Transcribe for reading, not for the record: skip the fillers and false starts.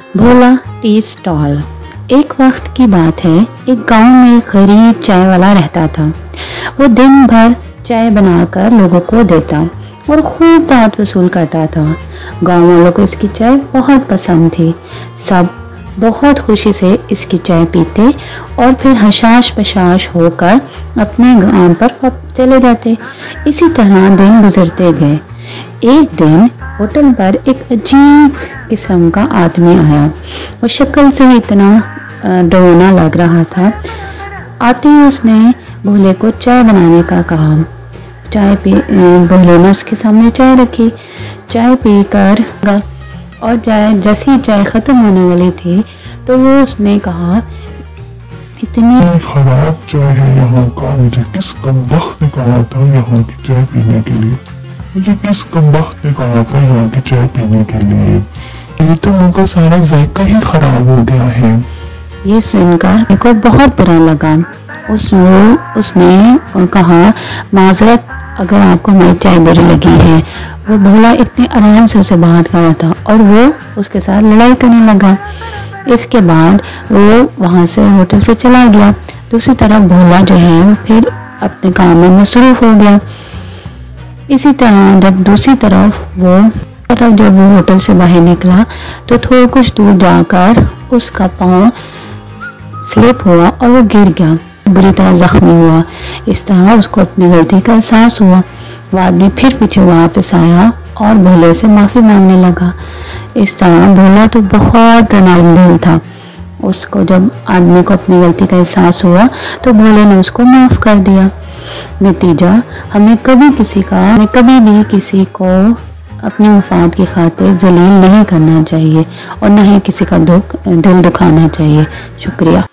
भोला tea stall. एक वक्त की बात है, एक गांव में एक गरीब चाय वाला रहता था। वो दिन भर चाय बनाकर लोगों को देता और खूब दांत वसूल करता था। गांव वालों को इसकी चाय बहुत पसंद थी। सब बहुत खुशी से इसकी चाय पीते और फिर हशाश बशाश होकर अपने गांव पर चले जाते। इसी तरह दिन गुजरते गए। एक दिन होटल पर एक अजीब किस्म का आदमी आया। वो शक्ल से इतना डरावना लग रहा था। आते ही उसने भोले को चाय बनाने का कहा। भोले ने उसके सामने चाय रखी। चाय पीकर और जैसी चाय खत्म होने वाली थी तो वो उसने कहा, इतनी खराब चाय है यहाँ का। मुझे किस कमबख्त ने कहा था यहाँ की चाय पीने के लिए? मुझे किस कमबख्त ने कहा था यहाँ की चाय पीने के लिए? ये तो मुझका सारा जायका ही खराब हो गया है। ये सुनकर मेरे को बहुत बुरा लगा। उसने कहा, माजरत अगर आपको मेरी चाय बुरी लगी है। वो भोला इतने आराम से उसे बात कर रहा था और वो उसके साथ लड़ाई करने लगा। इसके बाद वो वहाँ से होटल से चला गया। दूसरी तरफ भोला जो है वो फिर अपने काम में मसरूफ हो गया। इसी तरह जब वो होटल से बाहर निकला तो थोड़ा कुछ दूर जाकर उसका पाँव स्लिप हुआ और वो गिर गया, बुरी तरह जख्मी हुआ। इस तरह उसको अपनी गलती का एहसास हुआ। वो आदमी फिर पीछे वापस आया और भोले से माफ़ी मांगने लगा। इस तरह भोला तो बहुत नरम था। उसको जब आदमी को अपनी गलती का एहसास हुआ तो भोले ने उसको माफ़ कर दिया। नतीजा, हमें कभी भी किसी को अपनी मुफाद की खातिर जलील नहीं करना चाहिए और न ही किसी का दिल दुखाना चाहिए। शुक्रिया।